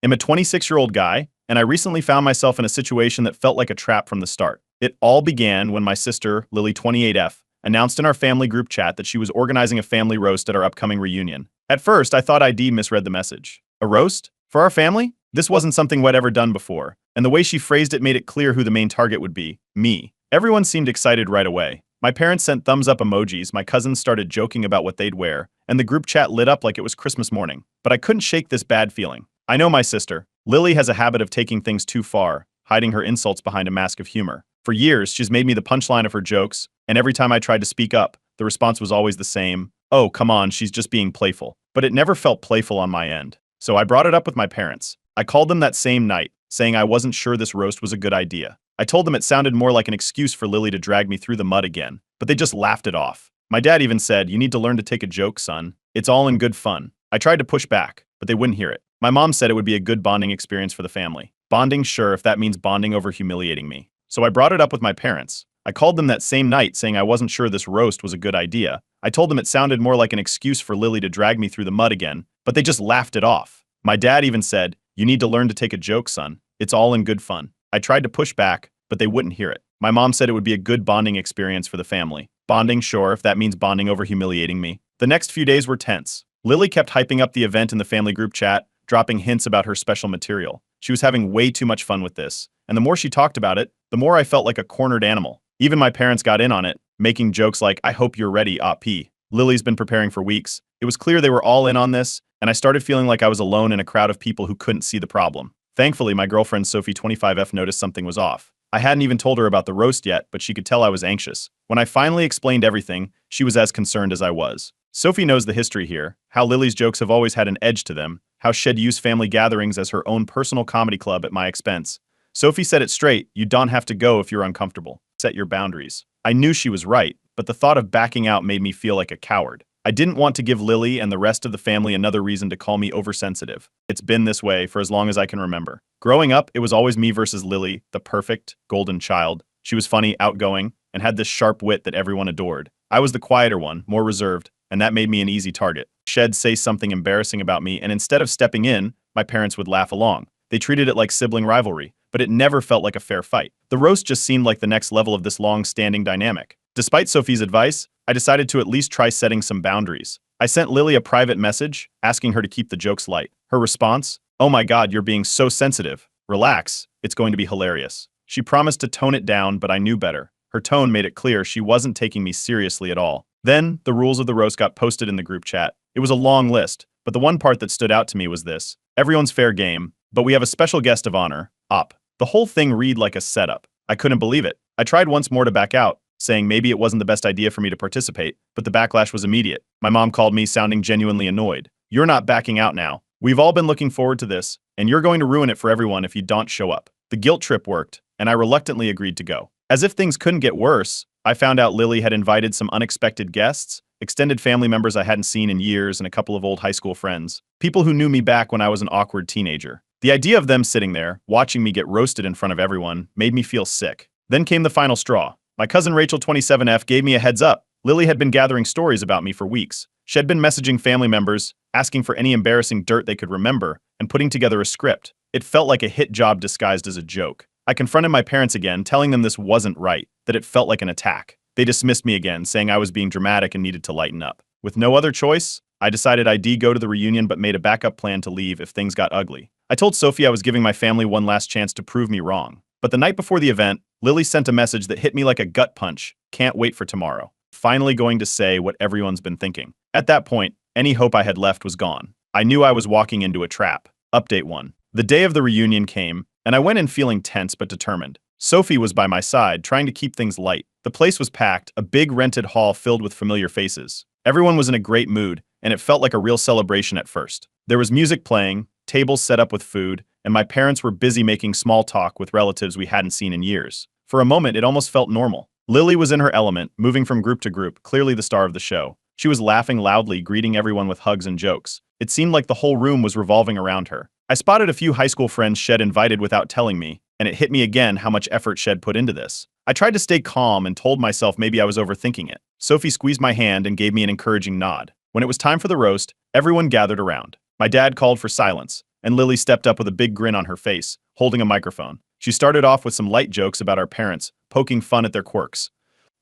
am a 26-year-old guy, and I recently found myself in a situation that felt like a trap from the start. It all began when my sister, Lily 28F, announced in our family group chat that she was organizing a family roast at our upcoming reunion. At first, I thought ID misread the message. A roast? For our family? This wasn't something we'd ever done before, and the way she phrased it made it clear who the main target would be: me. Everyone seemed excited right away. My parents sent thumbs up emojis, my cousins started joking about what they'd wear, and the group chat lit up like it was Christmas morning. But I couldn't shake this bad feeling. I know my sister. Lily has a habit of taking things too far, hiding her insults behind a mask of humor. For years, she's made me the punchline of her jokes, and every time I tried to speak up, the response was always the same: "Oh, come on, she's just being playful." But it never felt playful on my end. So I brought it up with my parents. I called them that same night, saying I wasn't sure this roast was a good idea. I told them it sounded more like an excuse for Lily to drag me through the mud again, but they just laughed it off. My dad even said, "You need to learn to take a joke, son. It's all in good fun." I tried to push back, but they wouldn't hear it. My mom said it would be a good bonding experience for the family. Bonding, sure, if that means bonding over humiliating me. So I brought it up with my parents. I called them that same night saying I wasn't sure this roast was a good idea. I told them it sounded more like an excuse for Lily to drag me through the mud again, but they just laughed it off. My dad even said, "You need to learn to take a joke, son. It's all in good fun." I tried to push back, but they wouldn't hear it. My mom said it would be a good bonding experience for the family. Bonding, sure, if that means bonding over humiliating me. The next few days were tense. Lily kept hyping up the event in the family group chat, dropping hints about her special material. She was having way too much fun with this, and the more she talked about it, the more I felt like a cornered animal. Even my parents got in on it, making jokes like, "I hope you're ready, P. Lily's been preparing for weeks." It was clear they were all in on this, and I started feeling like I was alone in a crowd of people who couldn't see the problem. Thankfully, my girlfriend Sophie 25F noticed something was off. I hadn't even told her about the roast yet, but she could tell I was anxious. When I finally explained everything, she was as concerned as I was. Sophie knows the history here, how Lily's jokes have always had an edge to them, how she'd use family gatherings as her own personal comedy club at my expense. Sophie said it straight: "You don't have to go if you're uncomfortable. Set your boundaries." I knew she was right, but the thought of backing out made me feel like a coward. I didn't want to give Lily and the rest of the family another reason to call me oversensitive. It's been this way for as long as I can remember. Growing up, it was always me versus Lily, the perfect, golden child. She was funny, outgoing, and had this sharp wit that everyone adored. I was the quieter one, more reserved, and that made me an easy target. She'd say something embarrassing about me, and instead of stepping in, my parents would laugh along. They treated it like sibling rivalry, but it never felt like a fair fight. The roast just seemed like the next level of this long-standing dynamic. Despite Sophie's advice, I decided to at least try setting some boundaries. I sent Lily a private message, asking her to keep the jokes light. Her response: "Oh my God, you're being so sensitive. Relax, it's going to be hilarious." She promised to tone it down, but I knew better. Her tone made it clear she wasn't taking me seriously at all. Then, the rules of the roast got posted in the group chat. It was a long list, but the one part that stood out to me was this: "Everyone's fair game, but we have a special guest of honor, Op." The whole thing read like a setup. I couldn't believe it. I tried once more to back out, saying maybe it wasn't the best idea for me to participate, but the backlash was immediate. My mom called me, sounding genuinely annoyed. "You're not backing out now. We've all been looking forward to this, and you're going to ruin it for everyone if you don't show up." The guilt trip worked, and I reluctantly agreed to go. As if things couldn't get worse, I found out Lily had invited some unexpected guests, extended family members I hadn't seen in years, and a couple of old high school friends. People who knew me back when I was an awkward teenager. The idea of them sitting there, watching me get roasted in front of everyone, made me feel sick. Then came the final straw. My cousin Rachel 27F gave me a heads up. Lily had been gathering stories about me for weeks. She had been messaging family members, asking for any embarrassing dirt they could remember, and putting together a script. It felt like a hit job disguised as a joke. I confronted my parents again, telling them this wasn't right, that it felt like an attack. They dismissed me again, saying I was being dramatic and needed to lighten up. With no other choice, I decided I'd go to the reunion but made a backup plan to leave if things got ugly. I told Sophie I was giving my family one last chance to prove me wrong. But the night before the event, Lily sent a message that hit me like a gut punch: "Can't wait for tomorrow. Finally going to say what everyone's been thinking." At that point, any hope I had left was gone. I knew I was walking into a trap. Update 1. The day of the reunion came, and I went in feeling tense but determined. Sophie was by my side, trying to keep things light. The place was packed, a big rented hall filled with familiar faces. Everyone was in a great mood, and it felt like a real celebration at first. There was music playing, tables set up with food, and my parents were busy making small talk with relatives we hadn't seen in years. For a moment, it almost felt normal. Lily was in her element, moving from group to group, clearly the star of the show. She was laughing loudly, greeting everyone with hugs and jokes. It seemed like the whole room was revolving around her. I spotted a few high school friends Shed invited without telling me, and it hit me again how much effort Shed put into this. I tried to stay calm and told myself maybe I was overthinking it. Sophie squeezed my hand and gave me an encouraging nod. When it was time for the roast, everyone gathered around. My dad called for silence, and Lily stepped up with a big grin on her face, holding a microphone. She started off with some light jokes about our parents, poking fun at their quirks.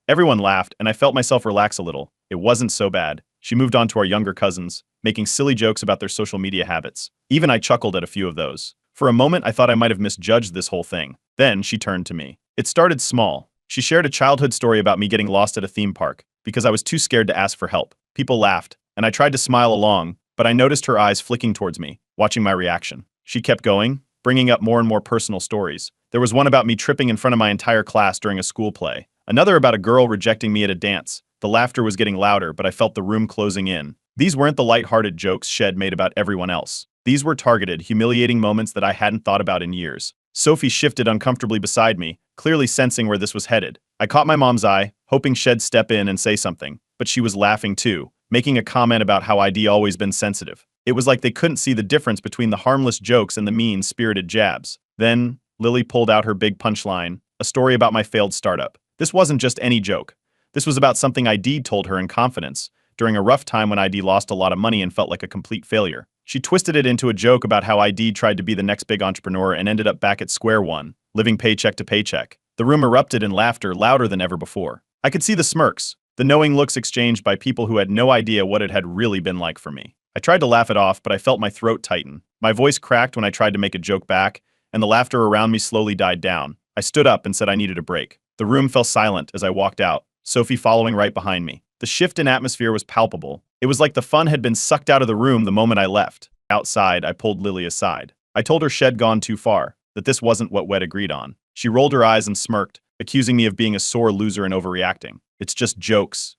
Everyone laughed, and I felt myself relax a little. It wasn't so bad. She moved on to our younger cousins, making silly jokes about their social media habits. Even I chuckled at a few of those. For a moment, I thought I might have misjudged this whole thing. Then she turned to me. It started small. She shared a childhood story about me getting lost at a theme park because I was too scared to ask for help. People laughed, and I tried to smile along, but I noticed her eyes flicking towards me, watching my reaction. She kept going, bringing up more and more personal stories. There was one about me tripping in front of my entire class during a school play. Another about a girl rejecting me at a dance. The laughter was getting louder, but I felt the room closing in. These weren't the light-hearted jokes Shed made about everyone else. These were targeted, humiliating moments that I hadn't thought about in years. Sophie shifted uncomfortably beside me, clearly sensing where this was headed. I caught my mom's eye, hoping Shed step in and say something, but she was laughing too, making a comment about how I'd always been sensitive. It was like they couldn't see the difference between the harmless jokes and the mean-spirited jabs. Then, Lily pulled out her big punchline, a story about my failed startup. This wasn't just any joke. This was about something ID told her in confidence, during a rough time when ID lost a lot of money and felt like a complete failure. She twisted it into a joke about how ID tried to be the next big entrepreneur and ended up back at square one, living paycheck to paycheck. The room erupted in laughter louder than ever before. I could see the smirks, the knowing looks exchanged by people who had no idea what it had really been like for me. I tried to laugh it off, but I felt my throat tighten. My voice cracked when I tried to make a joke back, and the laughter around me slowly died down. I stood up and said I needed a break. The room fell silent as I walked out, Sophie following right behind me. The shift in atmosphere was palpable. It was like the fun had been sucked out of the room the moment I left. Outside, I pulled Lily aside. I told her Shed gone too far, that this wasn't what we'd agreed on. She rolled her eyes and smirked, accusing me of being a sore loser and overreacting. It's just jokes.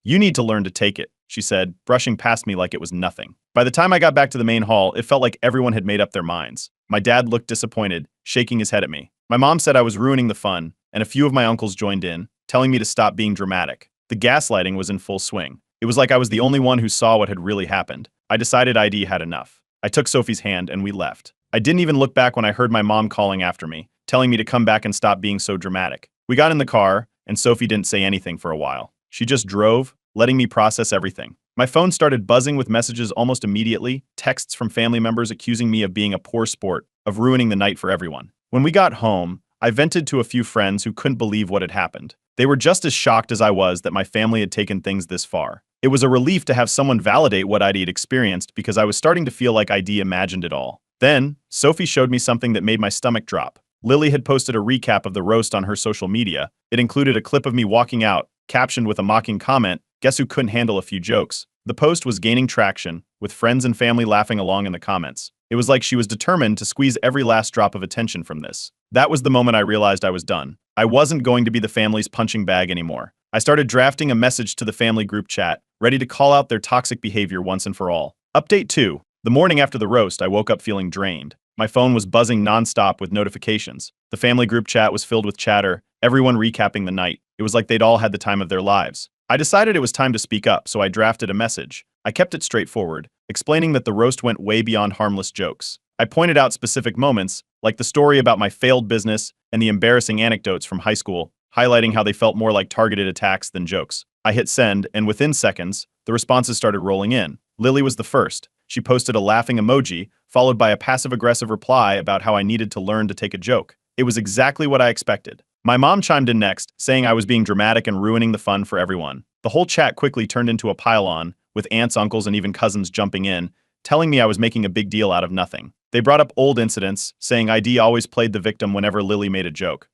You need to learn to take it, she said, brushing past me like it was nothing. By the time I got back to the main hall, it felt like everyone had made up their minds. My dad looked disappointed, shaking his head at me. My mom said I was ruining the fun, and a few of my uncles joined in, telling me to stop being dramatic. The gaslighting was in full swing. It was like I was the only one who saw what had really happened. I decided ID had enough. I took Sophie's hand and we left. I didn't even look back when I heard my mom calling after me, telling me to come back and stop being so dramatic. We got in the car, and Sophie didn't say anything for a while. She just drove, letting me process everything. My phone started buzzing with messages almost immediately, texts from family members accusing me of being a poor sport, of ruining the night for everyone. When we got home, I vented to a few friends who couldn't believe what had happened. They were just as shocked as I was that my family had taken things this far. It was a relief to have someone validate what I'd experienced because I was starting to feel like I'd imagined it all. Then, Sophie showed me something that made my stomach drop. Lily had posted a recap of the roast on her social media. It included a clip of me walking out, captioned with a mocking comment, "Guess who couldn't handle a few jokes?" The post was gaining traction, with friends and family laughing along in the comments. It was like she was determined to squeeze every last drop of attention from this. That was the moment I realized I was done. I wasn't going to be the family's punching bag anymore. I started drafting a message to the family group chat, ready to call out their toxic behavior once and for all. Update 2. The morning after the roast, I woke up feeling drained. My phone was buzzing nonstop with notifications. The family group chat was filled with chatter, everyone recapping the night. It was like they'd all had the time of their lives. I decided it was time to speak up, so I drafted a message. I kept it straightforward, explaining that the roast went way beyond harmless jokes. I pointed out specific moments, like the story about my failed business and the embarrassing anecdotes from high school, highlighting how they felt more like targeted attacks than jokes. I hit send, and within seconds, the responses started rolling in. Lily was the first. She posted a laughing emoji, followed by a passive-aggressive reply about how I needed to learn to take a joke. It was exactly what I expected. My mom chimed in next, saying I was being dramatic and ruining the fun for everyone. The whole chat quickly turned into a pile-on, with aunts, uncles, and even cousins jumping in, telling me I was making a big deal out of nothing. They brought up old incidents, saying ID always played the victim whenever Lily made a joke.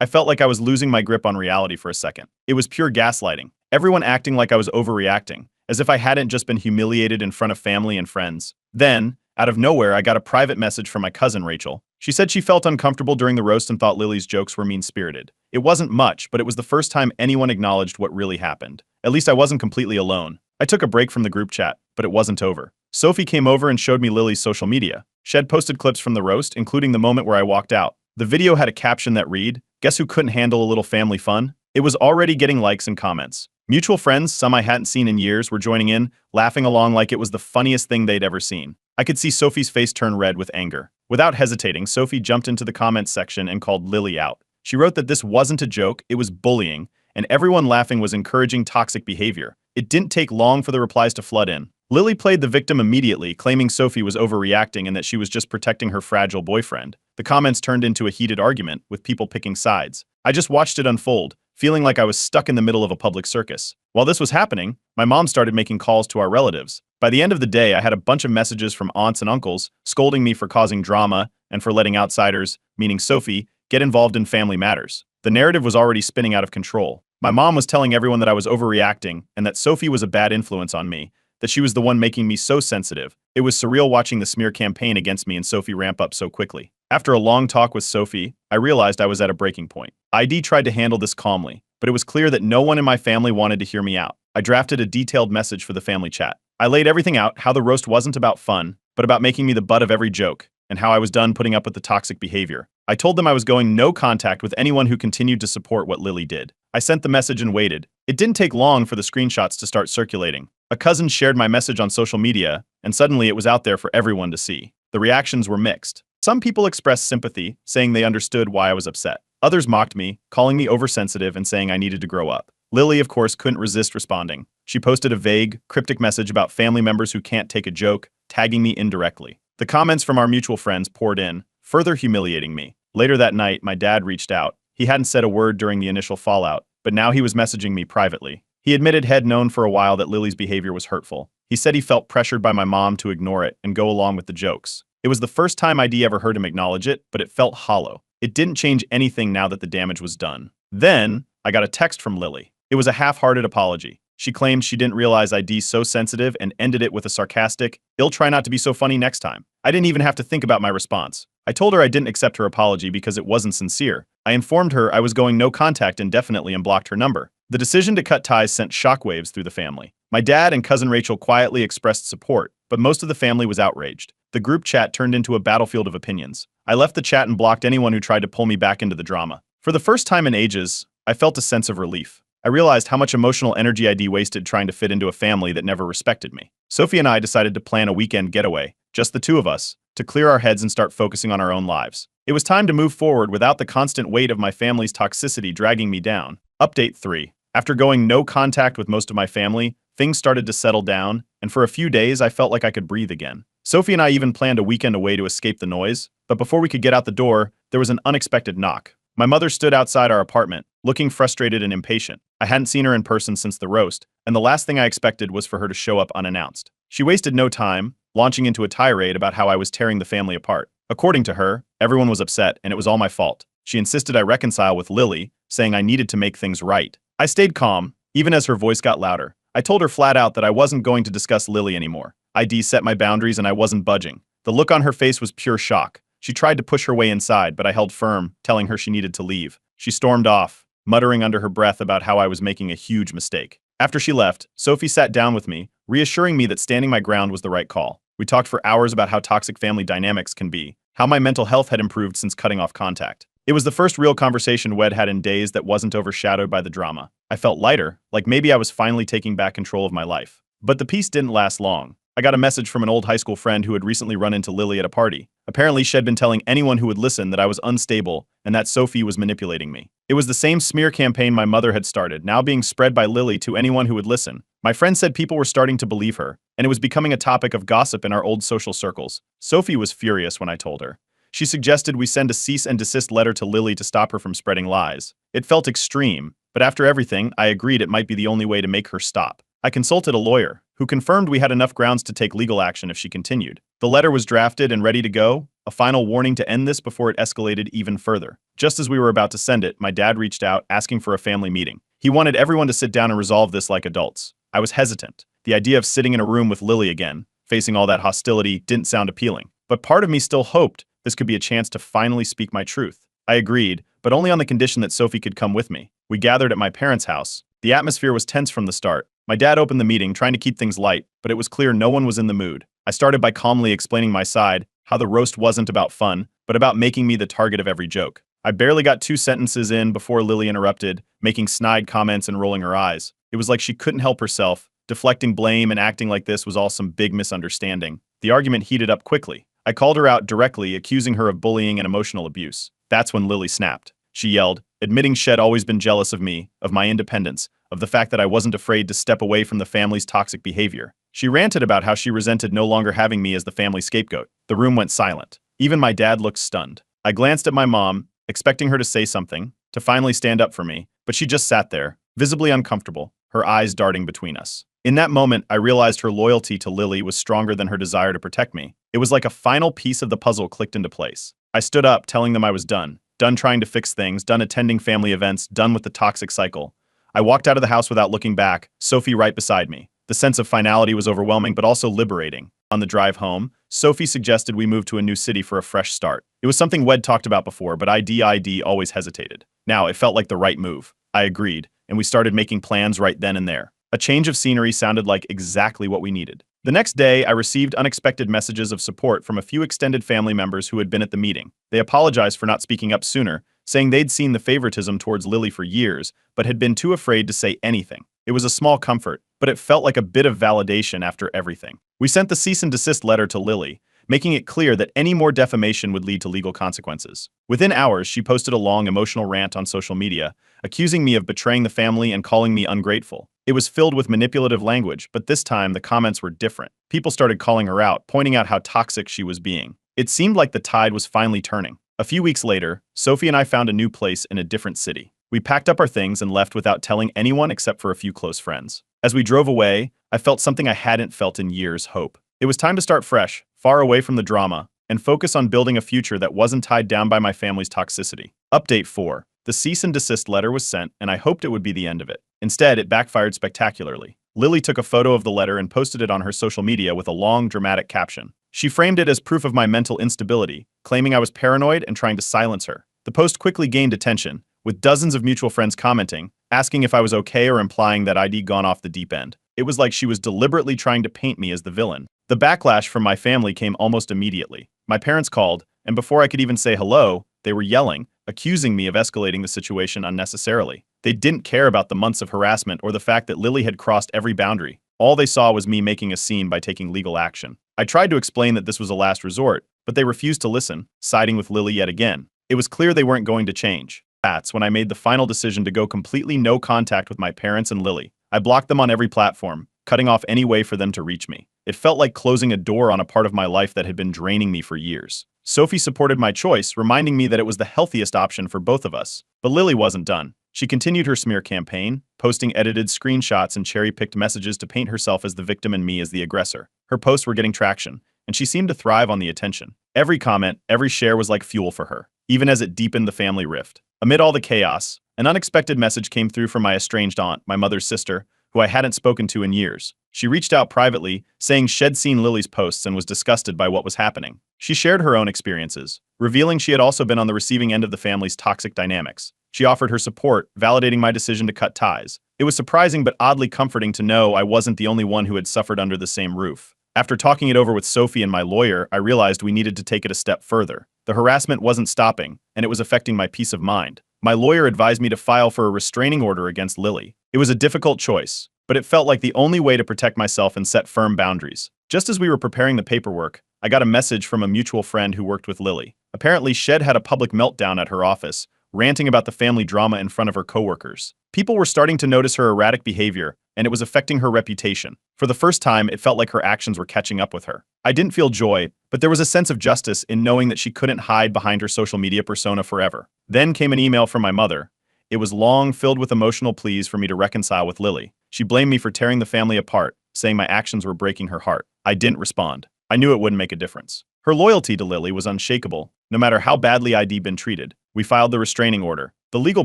I felt like I was losing my grip on reality for a second. It was pure gaslighting. Everyone acting like I was overreacting, as if I hadn't just been humiliated in front of family and friends. Then, out of nowhere, I got a private message from my cousin Rachel. She said she felt uncomfortable during the roast and thought Lily's jokes were mean-spirited. It wasn't much, but it was the first time anyone acknowledged what really happened. At least I wasn't completely alone. I took a break from the group chat, but it wasn't over. Sophie came over and showed me Lily's social media. Shed posted clips from the roast, including the moment where I walked out. The video had a caption that read, "Guess who couldn't handle a little family fun?" It was already getting likes and comments. Mutual friends, some I hadn't seen in years, were joining in, laughing along like it was the funniest thing they'd ever seen. I could see Sophie's face turn red with anger. Without hesitating, Sophie jumped into the comments section and called Lily out. She wrote that this wasn't a joke, it was bullying, and everyone laughing was encouraging toxic behavior. It didn't take long for the replies to flood in. Lily played the victim immediately, claiming Sophie was overreacting and that she was just protecting her fragile boyfriend. The comments turned into a heated argument, with people picking sides. I just watched it unfold, feeling like I was stuck in the middle of a public circus. While this was happening, my mom started making calls to our relatives. By the end of the day, I had a bunch of messages from aunts and uncles scolding me for causing drama and for letting outsiders, meaning Sophie, get involved in family matters. The narrative was already spinning out of control. My mom was telling everyone that I was overreacting and that Sophie was a bad influence on me, that she was the one making me so sensitive. It was surreal watching the smear campaign against me and Sophie ramp up so quickly. After a long talk with Sophie, I realized I was at a breaking point. ID tried to handle this calmly, but it was clear that no one in my family wanted to hear me out. I drafted a detailed message for the family chat. I laid everything out, how the roast wasn't about fun, but about making me the butt of every joke, and how I was done putting up with the toxic behavior. I told them I was going no contact with anyone who continued to support what Lily did. I sent the message and waited. It didn't take long for the screenshots to start circulating. A cousin shared my message on social media, and suddenly it was out there for everyone to see. The reactions were mixed. Some people expressed sympathy, saying they understood why I was upset. Others mocked me, calling me oversensitive and saying I needed to grow up. Lily, of course, couldn't resist responding. She posted a vague, cryptic message about family members who can't take a joke, tagging me indirectly. The comments from our mutual friends poured in, further humiliating me. Later that night, my dad reached out. He hadn't said a word during the initial fallout, but now he was messaging me privately. He admitted he'd known for a while that Lily's behavior was hurtful. He said he felt pressured by my mom to ignore it and go along with the jokes. It was the first time I'd ever heard him acknowledge it, but it felt hollow. It didn't change anything now that the damage was done. Then, I got a text from Lily. It was a half-hearted apology. She claimed she didn't realize I'd be so sensitive and ended it with a sarcastic, "I'll try not to be so funny next time." I didn't even have to think about my response. I told her I didn't accept her apology because it wasn't sincere. I informed her I was going no contact indefinitely and blocked her number. The decision to cut ties sent shockwaves through the family. My dad and cousin Rachel quietly expressed support, but most of the family was outraged. The group chat turned into a battlefield of opinions. I left the chat and blocked anyone who tried to pull me back into the drama. For the first time in ages, I felt a sense of relief. I realized how much emotional energy I'd wasted trying to fit into a family that never respected me. Sophie and I decided to plan a weekend getaway, just the two of us, to clear our heads and start focusing on our own lives. It was time to move forward without the constant weight of my family's toxicity dragging me down. Update 3. After going no contact with most of my family, things started to settle down, and for a few days I felt like I could breathe again. Sophie and I even planned a weekend away to escape the noise, but before we could get out the door, there was an unexpected knock. My mother stood outside our apartment, looking frustrated and impatient. I hadn't seen her in person since the roast, and the last thing I expected was for her to show up unannounced. She wasted no time, launching into a tirade about how I was tearing the family apart. According to her, everyone was upset and it was all my fault. She insisted I reconcile with Lily, saying I needed to make things right. I stayed calm, even as her voice got louder. I told her flat out that I wasn't going to discuss Lily anymore. I set my boundaries and I wasn't budging. The look on her face was pure shock. She tried to push her way inside, but I held firm, telling her she needed to leave. She stormed off, muttering under her breath about how I was making a huge mistake. After she left, Sophie sat down with me, reassuring me that standing my ground was the right call. We talked for hours about how toxic family dynamics can be, how my mental health had improved since cutting off contact. It was the first real conversation we'd had in days that wasn't overshadowed by the drama. I felt lighter, like maybe I was finally taking back control of my life. But the peace didn't last long. I got a message from an old high school friend who had recently run into Lily at a party. Apparently, she had been telling anyone who would listen that I was unstable and that Sophie was manipulating me. It was the same smear campaign my mother had started, now being spread by Lily to anyone who would listen. My friend said people were starting to believe her, and it was becoming a topic of gossip in our old social circles. Sophie was furious when I told her. She suggested we send a cease and desist letter to Lily to stop her from spreading lies. It felt extreme, but after everything, I agreed it might be the only way to make her stop. I consulted a lawyer, who confirmed we had enough grounds to take legal action if she continued. The letter was drafted and ready to go, a final warning to end this before it escalated even further. Just as we were about to send it, my dad reached out, asking for a family meeting. He wanted everyone to sit down and resolve this like adults. I was hesitant. The idea of sitting in a room with Lily again, facing all that hostility, didn't sound appealing. But part of me still hoped this could be a chance to finally speak my truth. I agreed, but only on the condition that Sophie could come with me. We gathered at my parents' house. The atmosphere was tense from the start. My dad opened the meeting, trying to keep things light, but it was clear no one was in the mood. I started by calmly explaining my side, how the roast wasn't about fun, but about making me the target of every joke. I barely got 2 sentences in before Lily interrupted, making snide comments and rolling her eyes. It was like she couldn't help herself. Deflecting blame and acting like this was all some big misunderstanding. The argument heated up quickly. I called her out directly, accusing her of bullying and emotional abuse. That's when Lily snapped. She yelled, admitting she'd always been jealous of me, of my independence, of the fact that I wasn't afraid to step away from the family's toxic behavior. She ranted about how she resented no longer having me as the family scapegoat. The room went silent. Even my dad looked stunned. I glanced at my mom, expecting her to say something, to finally stand up for me, but she just sat there, visibly uncomfortable, her eyes darting between us. In that moment, I realized her loyalty to Lily was stronger than her desire to protect me. It was like a final piece of the puzzle clicked into place. I stood up, telling them I was done. Done trying to fix things, done attending family events, done with the toxic cycle. I walked out of the house without looking back, Sophie right beside me. The sense of finality was overwhelming but also liberating. On the drive home, Sophie suggested we move to a new city for a fresh start. It was something Wed talked about before, but ID always hesitated. Now, it felt like the right move. I agreed, and we started making plans right then and there. A change of scenery sounded like exactly what we needed. The next day, I received unexpected messages of support from a few extended family members who had been at the meeting. They apologized for not speaking up sooner, saying they'd seen the favoritism towards Lily for years, but had been too afraid to say anything. It was a small comfort, but it felt like a bit of validation after everything. We sent the cease and desist letter to Lily, making it clear that any more defamation would lead to legal consequences. Within hours, she posted a long, emotional rant on social media, accusing me of betraying the family and calling me ungrateful. It was filled with manipulative language, but this time the comments were different. People started calling her out, pointing out how toxic she was being. It seemed like the tide was finally turning. A few weeks later, Sophie and I found a new place in a different city. We packed up our things and left without telling anyone except for a few close friends. As we drove away, I felt something I hadn't felt in years: hope. It was time to start fresh, far away from the drama, and focus on building a future that wasn't tied down by my family's toxicity. Update 4. The cease and desist letter was sent, and I hoped it would be the end of it. Instead, it backfired spectacularly. Lily took a photo of the letter and posted it on her social media with a long, dramatic caption. She framed it as proof of my mental instability, claiming I was paranoid and trying to silence her. The post quickly gained attention, with dozens of mutual friends commenting, asking if I was okay or implying that I'd gone off the deep end. It was like she was deliberately trying to paint me as the villain. The backlash from my family came almost immediately. My parents called, and before I could even say hello, they were yelling, accusing me of escalating the situation unnecessarily. They didn't care about the months of harassment or the fact that Lily had crossed every boundary. All they saw was me making a scene by taking legal action. I tried to explain that this was a last resort, but they refused to listen, siding with Lily yet again. It was clear they weren't going to change. That's when I made the final decision to go completely no contact with my parents and Lily. I blocked them on every platform, cutting off any way for them to reach me. It felt like closing a door on a part of my life that had been draining me for years. Sophie supported my choice, reminding me that it was the healthiest option for both of us. But Lily wasn't done. She continued her smear campaign, posting edited screenshots and cherry-picked messages to paint herself as the victim and me as the aggressor. Her posts were getting traction, and she seemed to thrive on the attention. Every comment, every share was like fuel for her, even as it deepened the family rift. Amid all the chaos, an unexpected message came through from my estranged aunt, my mother's sister, who I hadn't spoken to in years. She reached out privately, saying she'd seen Lily's posts and was disgusted by what was happening. She shared her own experiences, revealing she had also been on the receiving end of the family's toxic dynamics. She offered her support, validating my decision to cut ties. It was surprising but oddly comforting to know I wasn't the only one who had suffered under the same roof. After talking it over with Sophie and my lawyer, I realized we needed to take it a step further. The harassment wasn't stopping, and it was affecting my peace of mind. My lawyer advised me to file for a restraining order against Lily. It was a difficult choice, but it felt like the only way to protect myself and set firm boundaries. Just as we were preparing the paperwork, I got a message from a mutual friend who worked with Lily. Apparently, Shed had a public meltdown at her office, ranting about the family drama in front of her coworkers. People were starting to notice her erratic behavior, and it was affecting her reputation. For the first time, it felt like her actions were catching up with her. I didn't feel joy, but there was a sense of justice in knowing that she couldn't hide behind her social media persona forever. Then came an email from my mother. It was long, filled with emotional pleas for me to reconcile with Lily. She blamed me for tearing the family apart, saying my actions were breaking her heart. I didn't respond. I knew it wouldn't make a difference. Her loyalty to Lily was unshakable, no matter how badly I'd been treated. We filed the restraining order. The legal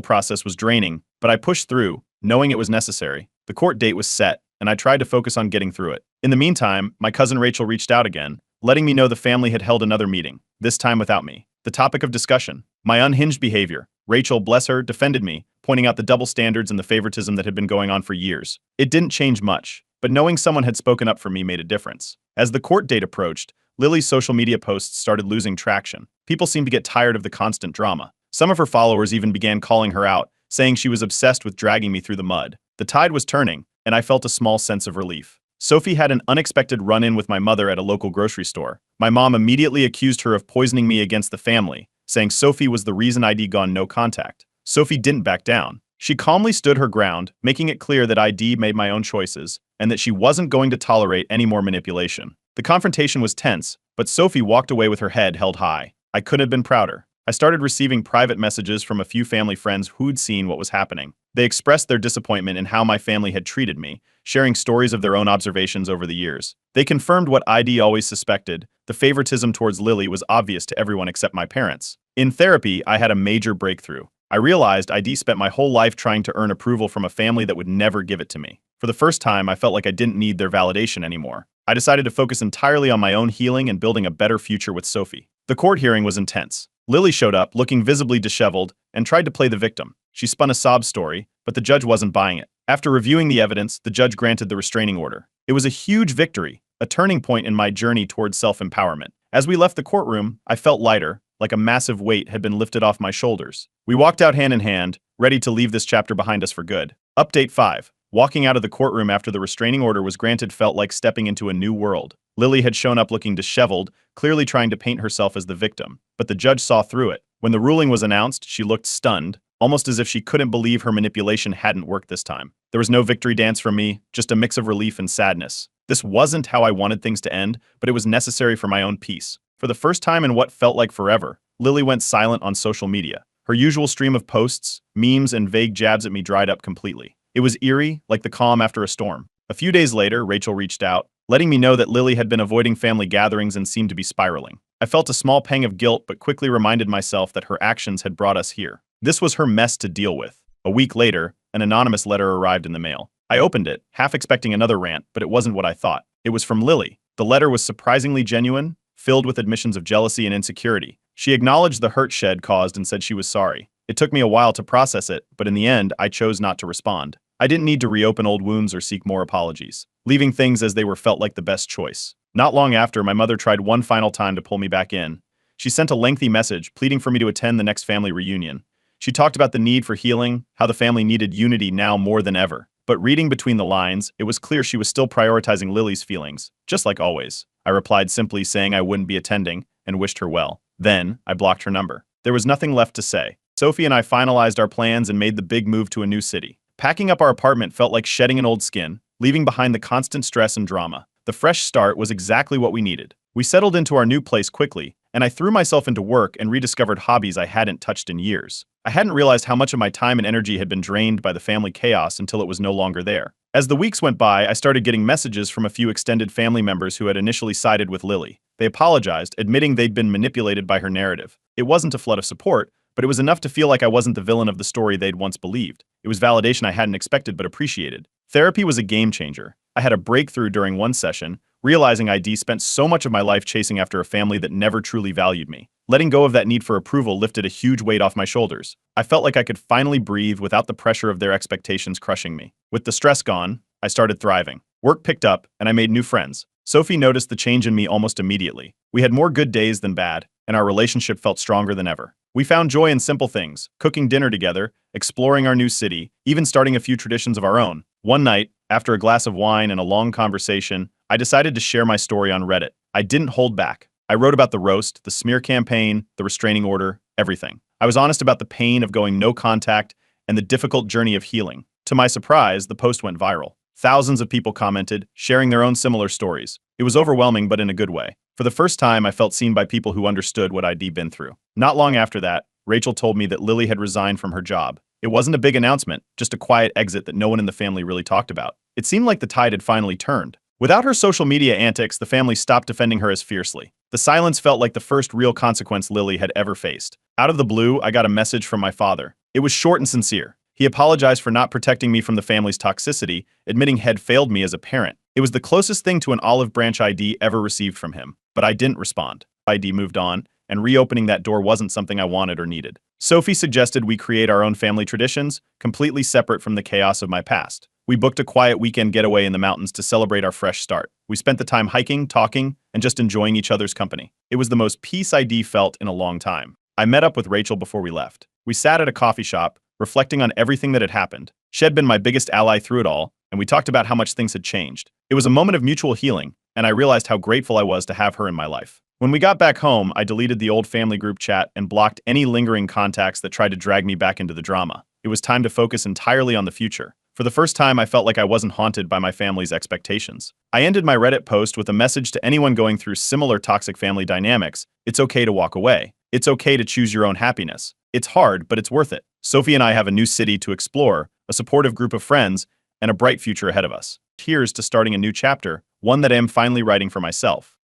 process was draining, but I pushed through, knowing it was necessary. The court date was set, and I tried to focus on getting through it. In the meantime, my cousin Rachel reached out again, letting me know the family had held another meeting, this time without me. The topic of discussion: my unhinged behavior. Rachel, bless her, defended me, pointing out the double standards and the favoritism that had been going on for years. It didn't change much, but knowing someone had spoken up for me made a difference. As the court date approached, Lily's social media posts started losing traction. People seemed to get tired of the constant drama. Some of her followers even began calling her out, saying she was obsessed with dragging me through the mud. The tide was turning, and I felt a small sense of relief. Sophie had an unexpected run-in with my mother at a local grocery store. My mom immediately accused her of poisoning me against the family, saying Sophie was the reason I'd gone no contact. Sophie didn't back down. She calmly stood her ground, making it clear that I'd made my own choices, and that she wasn't going to tolerate any more manipulation. The confrontation was tense, but Sophie walked away with her head held high. I couldn't have been prouder. I started receiving private messages from a few family friends who'd seen what was happening. They expressed their disappointment in how my family had treated me, sharing stories of their own observations over the years. They confirmed what ID always suspected: the favoritism towards Lily was obvious to everyone except my parents. In therapy, I had a major breakthrough. I realized ID spent my whole life trying to earn approval from a family that would never give it to me. For the first time, I felt like I didn't need their validation anymore. I decided to focus entirely on my own healing and building a better future with Sophie. The court hearing was intense. Lily showed up, looking visibly disheveled, and tried to play the victim. She spun a sob story, but the judge wasn't buying it. After reviewing the evidence, the judge granted the restraining order. It was a huge victory, a turning point in my journey towards self-empowerment. As we left the courtroom, I felt lighter, like a massive weight had been lifted off my shoulders. We walked out hand in hand, ready to leave this chapter behind us for good. Update 5. Walking out of the courtroom after the restraining order was granted felt like stepping into a new world. Lily had shown up looking disheveled, clearly trying to paint herself as the victim, but the judge saw through it. When the ruling was announced, she looked stunned, almost as if she couldn't believe her manipulation hadn't worked this time. There was no victory dance from me, just a mix of relief and sadness. This wasn't how I wanted things to end, but it was necessary for my own peace. For the first time in what felt like forever, Lily went silent on social media. Her usual stream of posts, memes, and vague jabs at me dried up completely. It was eerie, like the calm after a storm. A few days later, Rachel reached out, letting me know that Lily had been avoiding family gatherings and seemed to be spiraling. I felt a small pang of guilt, but quickly reminded myself that her actions had brought us here. This was her mess to deal with. A week later, an anonymous letter arrived in the mail. I opened it, half expecting another rant, but it wasn't what I thought. It was from Lily. The letter was surprisingly genuine, filled with admissions of jealousy and insecurity. She acknowledged the hurt she had caused and said she was sorry. It took me a while to process it, but in the end, I chose not to respond. I didn't need to reopen old wounds or seek more apologies. Leaving things as they were felt like the best choice. Not long after, my mother tried one final time to pull me back in. She sent a lengthy message pleading for me to attend the next family reunion. She talked about the need for healing, how the family needed unity now more than ever. But reading between the lines, it was clear she was still prioritizing Lily's feelings, just like always. I replied simply saying I wouldn't be attending and wished her well. Then, I blocked her number. There was nothing left to say. Sophie and I finalized our plans and made the big move to a new city. Packing up our apartment felt like shedding an old skin, leaving behind the constant stress and drama. The fresh start was exactly what we needed. We settled into our new place quickly, and I threw myself into work and rediscovered hobbies I hadn't touched in years. I hadn't realized how much of my time and energy had been drained by the family chaos until it was no longer there. As the weeks went by, I started getting messages from a few extended family members who had initially sided with Lily. They apologized, admitting they'd been manipulated by her narrative. It wasn't a flood of support, but it was enough to feel like I wasn't the villain of the story they'd once believed. It was validation I hadn't expected but appreciated. Therapy was a game changer. I had a breakthrough during one session, realizing I'd spent so much of my life chasing after a family that never truly valued me. Letting go of that need for approval lifted a huge weight off my shoulders. I felt like I could finally breathe without the pressure of their expectations crushing me. With the stress gone, I started thriving. Work picked up, and I made new friends. Sophie noticed the change in me almost immediately. We had more good days than bad, and our relationship felt stronger than ever. We found joy in simple things, cooking dinner together, exploring our new city, even starting a few traditions of our own. One night, after a glass of wine and a long conversation, I decided to share my story on Reddit. I didn't hold back. I wrote about the roast, the smear campaign, the restraining order, everything. I was honest about the pain of going no contact and the difficult journey of healing. To my surprise, the post went viral. Thousands of people commented, sharing their own similar stories. It was overwhelming, but in a good way. For the first time, I felt seen by people who understood what I'd been through. Not long after that, Rachel told me that Lily had resigned from her job. It wasn't a big announcement, just a quiet exit that no one in the family really talked about. It seemed like the tide had finally turned. Without her social media antics, the family stopped defending her as fiercely. The silence felt like the first real consequence Lily had ever faced. Out of the blue, I got a message from my father. It was short and sincere. He apologized for not protecting me from the family's toxicity, admitting he'd failed me as a parent. It was the closest thing to an olive branch ID ever received from him. But I didn't respond. ID moved on, and reopening that door wasn't something I wanted or needed. Sophie suggested we create our own family traditions, completely separate from the chaos of my past. We booked a quiet weekend getaway in the mountains to celebrate our fresh start. We spent the time hiking, talking, and just enjoying each other's company. It was the most peace ID felt in a long time. I met up with Rachel before we left. We sat at a coffee shop, reflecting on everything that had happened. She had been my biggest ally through it all, and we talked about how much things had changed. It was a moment of mutual healing, and I realized how grateful I was to have her in my life. When we got back home, I deleted the old family group chat and blocked any lingering contacts that tried to drag me back into the drama. It was time to focus entirely on the future. For the first time, I felt like I wasn't haunted by my family's expectations. I ended my Reddit post with a message to anyone going through similar toxic family dynamics. It's okay to walk away. It's okay to choose your own happiness. It's hard, but it's worth it. Sophie and I have a new city to explore, a supportive group of friends, and a bright future ahead of us. Here's to starting a new chapter, one that I am finally writing for myself.